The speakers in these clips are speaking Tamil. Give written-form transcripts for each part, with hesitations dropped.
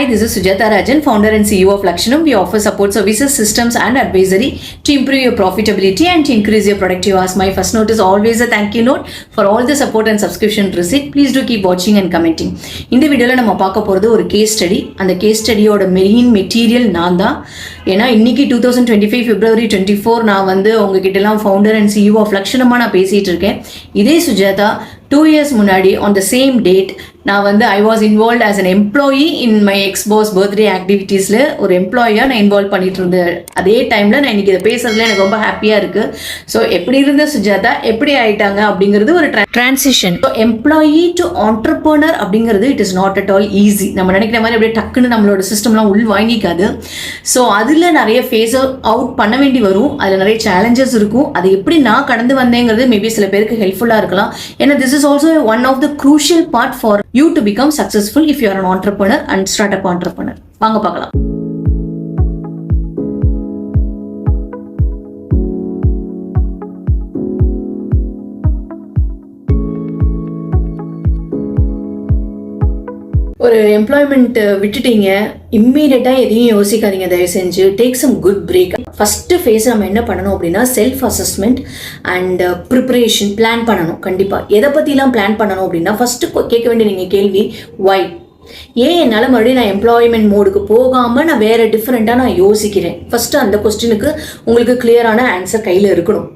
Hi, this is Sujata Rajan, founder and CEO of Lakshanam. We offer support services, systems and advisory to improve your profitability and to increase your productive hours. My first note is always a thank you note for all the support and subscription received. Please do keep watching and commenting. இந்த வீடியோல நம்ம பார்க்க போறது ஒரு கேஸ் ஸ்டடி. அந்த கேஸ் ஸ்டடியோட மெயின் மெட்டீரியல் நான் தான். ஏன்னா இன்னைக்கு 2025 February 24 நான் வந்து உங்ககிட்ட எல்லாம் ஃபவுண்டர் அண்ட் CEO ஆஃப் லக்ஷணமா நான் பேசிட்டு இருக்கேன். இதே சுஜாதா 2 years முன்னாடி on the same date நான் வந்து I was involved as an employee in my ex-boss birthday activitiesல ஒரு எம்ப்ளாயியாக நான் இன்வால்வ் பண்ணிட்டு இருந்தேன். அதே டைமில் நான் இன்னைக்கு இதை பேசுறதுல எனக்கு ரொம்ப ஹாப்பியாக இருக்கு. ஸோ எப்படி இருந்த சுஜாதா எப்படி ஆயிட்டாங்க அப்படிங்கிறது ஒரு டிரான்சிஷன். எம்ப்ளாயி டு ஆண்டர்பிரனர் அப்படிங்கிறது it is not at all easy. நம்ம நினைக்கிற மாதிரி அப்படியே டக்குன்னு நம்மளோட சிஸ்டம்லாம் உள் வாங்கிக்காது. ஸோ அதில் நிறைய ஃபேஸ் அவுட் பண்ண வேண்டி வரும். அதில் நிறைய சேலஞ்சஸ் இருக்கும். அதை எப்படி நான் கடந்து வந்தேங்கிறது மேபி சில பேருக்கு ஹெல்ப்ஃபுல்லாக இருக்கலாம். ஏன்னா this is also one of the crucial part for you to become successful if you are an entrepreneur and startup entrepreneur. வாங்க பார்க்கலாம். ஒரு எம்ப்ளாய்மெண்ட் விட்டுட்டீங்க, இம்மீடியட்டாக எதையும் யோசிக்காதீங்க. தயவு செஞ்சு take some good break. First phase நம்ம என்ன பண்ணணும் அப்படின்னா self assessment and preparation plan பண்ணணும். கண்டிப்பாக எதை பற்றிலாம் பிளான் பண்ணணும் அப்படின்னா ஃபஸ்ட்டு கேட்க வேண்டிய நீங்கள் கேள்வி வை. ஏன் என்னால் மறுபடியும் நான் எம்ப்ளாய்மெண்ட் மோடுக்கு போகாமல் நான் வேறு டிஃப்ரெண்ட்டாக நான் யோசிக்கிறேன். ஃபஸ்ட்டு அந்த கொஸ்டினுக்கு உங்களுக்கு கிளியரான ஆன்சர் கையில் இருக்கணும்.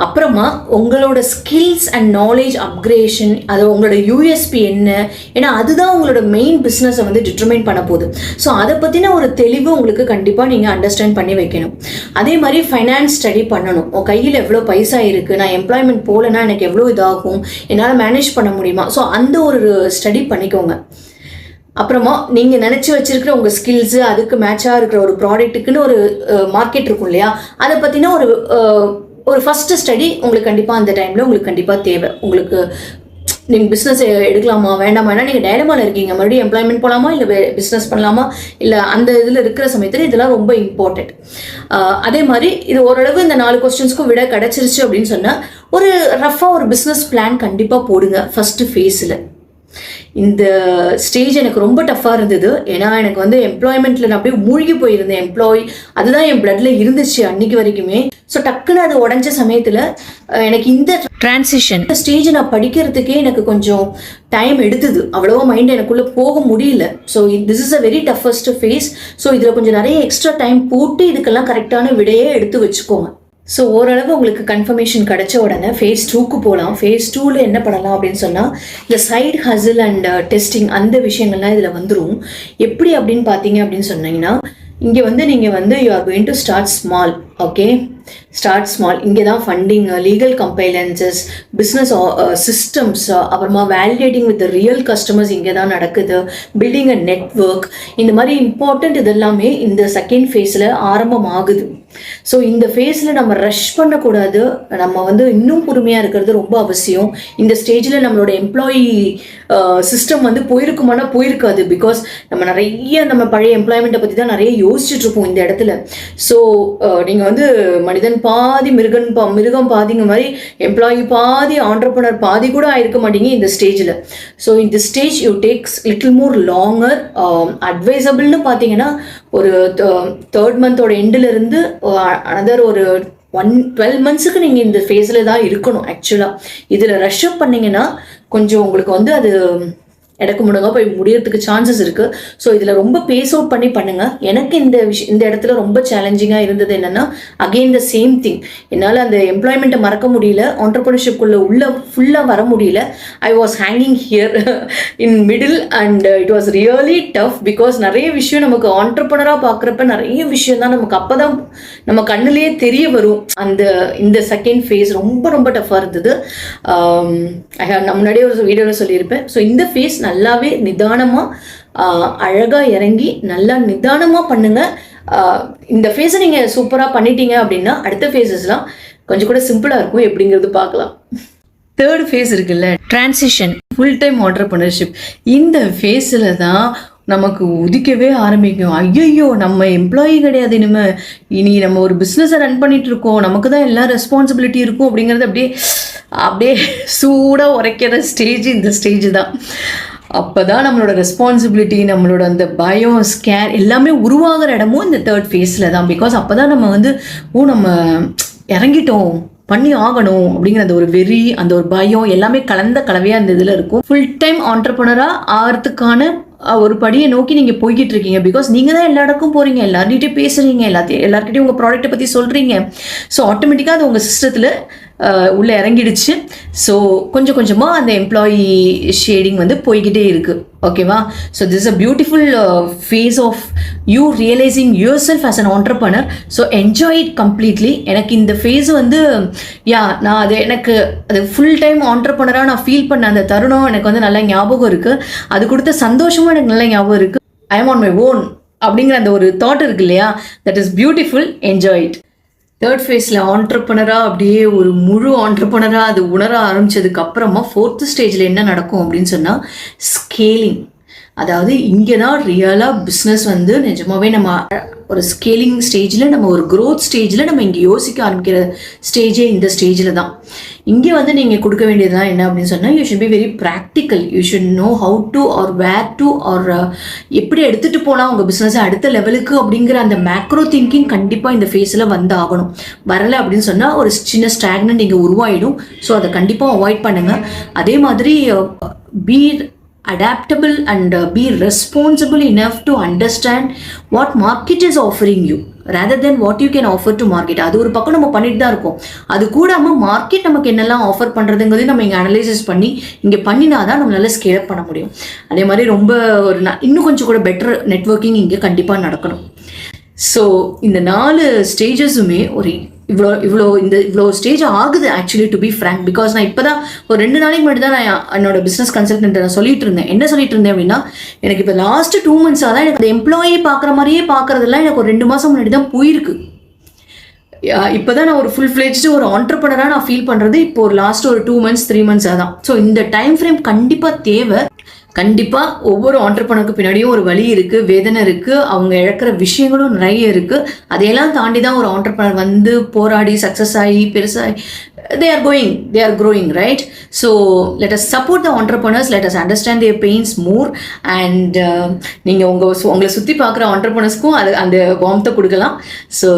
அப்புறமா உங்களோட ஸ்கில்ஸ் அண்ட் நாலேஜ் அப்கிரேஷன், அது உங்களோட யூஎஸ்பி என்ன, ஏன்னா அதுதான் உங்களோட மெயின் பிஸ்னஸை வந்து டிட்டர்மைன் பண்ண போகுது. ஸோ அதை பற்றின ஒரு தெளிவு உங்களுக்கு கண்டிப்பாக நீங்கள் அண்டர்ஸ்டாண்ட் பண்ணி வைக்கணும். அதே மாதிரி ஃபைனான்ஸ் ஸ்டடி பண்ணணும். உங்கள் கையில் எவ்வளோ பைசா இருக்குது, நான் எம்ப்ளாய்மெண்ட் போகலன்னா எனக்கு எவ்வளோ இதாகும், என்னால் மேனேஜ் பண்ண முடியுமா, ஸோ அந்த ஒரு ஸ்டடி பண்ணிக்கோங்க. அப்புறமா நீங்கள் நினச்சி வச்சிருக்கிற உங்கள் ஸ்கில்ஸு அதுக்கு மேட்சாக இருக்கிற ஒரு ப்ராடக்ட்டுக்குன்னு ஒரு மார்க்கெட் இருக்கும் இல்லையா, அதை பற்றின ஒரு ஃபஸ்ட்டு ஸ்டடி உங்களுக்கு கண்டிப்பாக அந்த டைமில் உங்களுக்கு கண்டிப்பாக தேவை. உங்களுக்கு நீங்கள் பிஸ்னஸ் எடுக்கலாமா வேண்டாமா, ஏன்னா நீங்கள் டைலமாவில் இருக்கீங்க, மறுபடியும் எம்ப்ளாய்மெண்ட் போகலாமா இல்லை பிஸ்னஸ் பண்ணலாமா, இல்லை அந்த இதில் இருக்கிற சமயத்தில் இதெல்லாம் ரொம்ப இம்பார்ட்டண்ட். அதே மாதிரி இது ஓரளவு இந்த 4 கொஸ்டின்ஸ்க்கும் விட கிடச்சிருச்சு அப்படின்னு சொன்னால் ஒரு ரஃபாக ஒரு பிஸ்னஸ் பிளான் கண்டிப்பாக போடுங்க ஃபஸ்ட்டு ஃபேஸில். இந்த ஸ்டேஜ் எனக்கு ரொம்ப டஃப்பாக இருந்தது. ஏன்னா எனக்கு வந்து எம்ப்ளாய்மெண்ட்டில் நான் அப்படியே மூழ்கி போயிருந்தேன். அதுதான் என் பிளட்ல இருந்துச்சு அன்னைக்கு வரைக்குமே. ஸோ டக்குன்னு அது உடஞ்ச சமயத்தில் எனக்கு இந்த டிரான்சிஷன் ஸ்டேஜை நான் படிக்கிறதுக்கே எனக்கு கொஞ்சம் டைம் எடுத்தது. அவ்வளோவா மைண்ட் எனக்குள்ளே போக முடியல. So this is a very toughest phase. So இதில் கொஞ்சம் நிறைய எக்ஸ்ட்ரா டைம் போட்டு இதுக்கெல்லாம் கரெக்டான விடையே எடுத்து வச்சுக்கோங்க. ஸோ ஓரளவு உங்களுக்கு கன்ஃபர்மேஷன் கிடைச்ச உடனே ஃபேஸ் 2க்கு போகலாம். ஃபேஸ் 2ல என்ன பண்ணலாம் அப்படின்னு சொன்னால் இந்த சைட் ஹசில் அண்ட் டெஸ்டிங் அந்த விஷயங்கள்லாம் இதில் வந்துடும். எப்படி அப்படின்னு பார்த்தீங்க அப்படின்னு சொன்னீங்கன்னா இங்கே வந்து நீங்கள் வந்து you are going to start small. Okay, start small. இங்கே தான் ஃபண்டிங், லீகல் கம்பைலன்சஸ், பிஸ்னஸ் சிஸ்டம்ஸ், அப்புறமா வேலிடேட்டிங் வித் ரியல் கஸ்டமர்ஸ் இங்கே தான் நடக்குது. பில்டிங் அ நெட்வொர்க், இந்த மாதிரி இம்பார்ட்டண்ட் இதெல்லாமே இந்த செகண்ட் ஃபேஸில் ஆரம்பம் ஆகுது. ஸோ இந்த ஃபேஸில் நம்ம ரஷ் பண்ணக்கூடாது. நம்ம வந்து இன்னும் பொறுமையாக இருக்கிறது ரொம்ப அவசியம். இந்த ஸ்டேஜில் நம்மளோட எம்ப்ளாயி சிஸ்டம் வந்து போயிருக்குமானா போயிருக்காது. பிகாஸ் நம்ம பழைய எம்ப்ளாய்மெண்ட்டை பற்றி தான் நிறைய யோசிச்சுட்டு இருப்போம் இந்த இடத்துல. ஸோ நீங்கள் வந்து மனிதன் பாதி மிருகம் பாதிங்க மாதிரி எம்ப்ளாயி பாதி ஆண்டர்பிரனர் பாதி கூட ஆயிருக்க மாட்டீங்க இந்த ஸ்டேஜில். ஸோ இந்த stage you takes little more longer. அட்வைசபிள்னு பார்த்தீங்கன்னா ஒரு 3rd மந்தோட எண்டிலிருந்து அனதர் ஒரு 12 மந்த்ஸுக்கு நீங்கள் இந்த ஃபேஸில் தான் இருக்கணும். ஆக்சுவலாக இதில் ரஷ் அப் பண்ணிங்கன்னா கொஞ்சம் உங்களுக்கு வந்து அது இடக்கு முடங்க போய் முடியறதுக்கு சான்சஸ் இருக்குது. ஸோ இதில் ரொம்ப பேஸ் அவுட் பண்ணி பண்ணுங்கள். எனக்கு இந்த இடத்துல ரொம்ப சேலஞ்சிங்காக இருந்தது என்னென்னா அகெயின் த சேம் திங். என்னால் அந்த எம்ப்ளாய்மெண்ட்டை மறக்க முடியல, ஆண்டர்பிரினர்ஷிப்குள்ளே ஃபுல்லாக வர முடியல. I was hanging here in middle and it was really tough. Because நிறைய விஷயம் நமக்கு ஆண்டர்பிரினராக பார்க்குறப்ப நிறைய விஷயம் தான் நமக்கு அப்போ தான் நம்ம கண்ணுலேயே தெரிய வரும். இந்த செகண்ட் ஃபேஸ் ரொம்ப ரொம்ப டஃப்பாக இருந்தது. நான் முன்னாடியே ஒரு வீடியோவில் சொல்லியிருப்பேன். ஸோ இந்த ஃபேஸ் நல்லாவே நிதானமாக அழகாக இறங்கி நல்லா நிதானமாக பண்ணுங்கள். இந்த ஃபேஸை நீங்கள் சூப்பராக பண்ணிட்டீங்க அப்படின்னா அடுத்த ஃபேஸஸ்லாம் கொஞ்சம் கூட சிம்பிளாக இருக்கும். எப்படிங்கிறது பார்க்கலாம். 3rd ஃபேஸ் இருக்குல்ல, டிரான்சிஷன், ஃபுல் டைம் ஆண்டர்பிரினர்ஷிப். இந்த ஃபேஸில் தான் நமக்கு உதிக்கவே ஆரம்பிக்கும். ஐயோ நம்ம எம்ப்ளாயி கிடையாது, இனி நம்ம ஒரு பிஸ்னஸை ரன் பண்ணிட்டு இருக்கோம், நமக்கு தான் எல்லா ரெஸ்பான்சிபிலிட்டி இருக்கும் அப்படிங்கிறது அப்படியே சூடாக உரைக்கிற ஸ்டேஜ் இந்த ஸ்டேஜ் தான். அப்போ தான் நம்மளோட ரெஸ்பான்சிபிலிட்டி, நம்மளோட அந்த பயம், ஸ்கேர் எல்லாமே உருவாகிற இடமும் இந்த தேர்ட் ஃபேஸில் தான். பிகாஸ் அப்போ தான் நம்ம வந்து நம்ம இறங்கிட்டோம், பண்ணி ஆகணும் அப்படிங்கிற அந்த ஒரு வெறி, அந்த ஒரு பயம் எல்லாமே கலந்த கலவையாக அந்த இதில் இருக்கும். ஃபுல் டைம் ஆண்டர்ப்ரனராக ஆகிறதுக்கான ஒரு படியை நோக்கி நீங்கள் போய்கிட்டு இருக்கீங்க. பிகாஸ் நீங்கள் தான் எல்லா இடக்கும் போகிறீங்க, எல்லார்கிட்டையும் பேசுகிறீங்க, எல்லார்கிட்டையும் உங்கள் ப்ராடக்ட்டை பற்றி சொல்கிறீங்க. ஸோ ஆட்டோமேட்டிக்காக அது உங்கள் சிஸ்டத்தில் உள்ளே இறங்கிடுச்சு. ஸோ கொஞ்சம் கொஞ்சமாக அந்த எம்ப்ளாயி ஷேடிங் வந்து போய்கிட்டே இருக்குது. ஓகேவா? So this a beautiful phase of you realising yourself as an entrepreneur. So enjoy it completely. எனக்கு இந்த ஃபேஸ் வந்து நான் எனக்கு அது ஃபுல் டைம் ஆண்டர்ப்ரனராக நான் ஃபீல் பண்ண அந்த தருணம் எனக்கு வந்து நல்லா ஞாபகம் இருக்குது. அது கொடுத்த சந்தோஷமும் எனக்கு நல்லா ஞாபகம் இருக்குது. I am on my own அப்படிங்கிற அந்த ஒரு தாட் இருக்கு இல்லையா? That is beautiful. Enjoy it. Third ஃபேஸில் ஆண்டர்ப்ரனராக அப்படியே ஒரு முழு ஆண்டர்ப்ரனராக அது உணர ஆரம்பித்ததுக்கு அப்புறமா ஃபோர்த்து ஸ்டேஜில் என்ன நடக்கும் அப்படின்னு சொன்னால் ஸ்கேலிங். அதாவது இங்கே தான் ரியலாக பிஸ்னஸ் வந்து நிஜமாகவே நம்ம ஒரு ஸ்கேலிங் ஸ்டேஜில், நம்ம ஒரு க்ரோத் ஸ்டேஜில் நம்ம இங்கே யோசிக்க ஆரம்பிக்கிற ஸ்டேஜே இந்த ஸ்டேஜில் தான். இங்கே வந்து நீங்கள் கொடுக்க வேண்டியதுதான் என்ன அப்படின்னு சொன்னால், you should be very practical. You should know how to or where to or எப்படி எடுத்துகிட்டு போகலாம் உங்கள் பிஸ்னஸை அடுத்த லெவலுக்கு அப்படிங்கிற அந்த மேக்ரோ திங்கிங் கண்டிப்பாக இந்த ஃபேஸில் வந்து ஆகணும். வரலை அப்படின்னு சொன்னால் ஒரு சின்ன ஸ்டாக்னன்ட் இங்கே உருவாயிடும். ஸோ அதை கண்டிப்பாக அவாய்ட் பண்ணுங்கள். அதே மாதிரி B adaptable and be responsible enough to understand what market is offering you rather than what you can offer to market. அது ஒரு பக்கம் நம்ம பண்ணிட்டு தான் இருக்கோம். அது கூடாமல் மார்க்கெட் நமக்கு என்னெல்லாம் ஆஃபர் பண்ணுறதுங்கிறதையும் நம்ம இங்கே அனலைசிஸ் பண்ணி இங்கே பண்ணினா தான் நம்மளால ஸ்கேல் அப் பண்ண முடியும். அதே மாதிரி ரொம்ப ஒரு இன்னும் கொஞ்சம் கூட பெட்டர் நெட்வொர்க்கிங் இங்கே கண்டிப்பாக நடக்கணும். ஸோ இந்த 4 ஸ்டேஜஸுமே ஒரு இவ்வளோ ஸ்டேஜ் ஆகுது actually, to be frank. Because நான் இப்போ தான் ஒரு 2 நாளைக்கு முன்னாடி தான் நான் என்னோட பிஸ்னஸ் கன்சல்டன்ட்டை நான் சொல்லிட்டு இருந்தேன். என்ன சொல்லிட்டு இருந்தேன் அப்படின்னா, எனக்கு இப்போ லாஸ்ட் 2 months தான் எனக்கு அந்த எம்ப்ளாயே பார்க்குற மாதிரியே பார்க்குறதெல்லாம் எனக்கு ஒரு 2 மாதம் முன்னாடி தான் போயிருக்கு. இப்போ தான் நான் ஒரு ஃபுல் ஃப்ளெஜ்டு ஒரு ஆண்டர்ப்ரனராக நான் ஃபீல் பண்ணுறது இப்போ ஒரு லாஸ்ட் ஒரு 2 months 3 months தான். ஸோ இந்த டைம் ஃப்ரேம் கண்டிப்பாக தேவை. கண்டிப்பாக ஒவ்வொரு ஆண்டர்ப்ரனருக்கு பின்னாடியும் ஒரு வலி இருக்குது, வேதனை இருக்குது, அவங்க இழக்கிற விஷயங்களும் நிறைய இருக்குது. அதையெல்லாம் தாண்டி தான் ஒரு ஆண்டர்ப்ரனர் வந்து போராடி சக்ஸஸ் ஆகி பெருசாகி they are growing, right? So let us support the entrepreneurs, let us understand their pains more, and நீங்கள் உங்களை சுற்றி பார்க்குற ஆண்டர்ப்ரனர்ஸ்க்கும் அந்த வார்ம்த்தை கொடுக்கலாம். So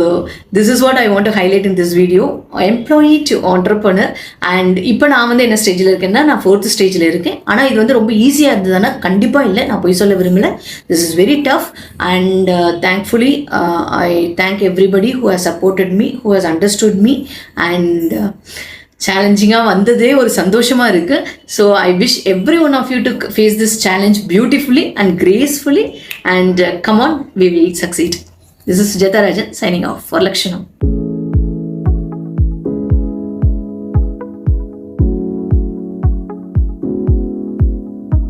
this is what I want to highlight in this video, employee to entrepreneur. And இப்போ நான் வந்து என்ன ஸ்டேஜில் இருக்கேன்னா, நான் 4th ஸ்டேஜில் இருக்கேன். ஆனால் இது வந்து ரொம்ப ஈஸியாக இருந்ததுன்னா கண்டிப்பாக இல்லை, நான் போய் சொல்ல விரும்பல. This is very tough, and thankfully I thank everybody who has supported me, who has understood me, and சேலஞ்சிங்காக வந்ததே ஒரு சந்தோஷமாக இருக்குது. So I wish every one of you to face this challenge beautifully and gracefully, and come on, we will succeed. This is Sujata Rajan signing off for Lakshanam.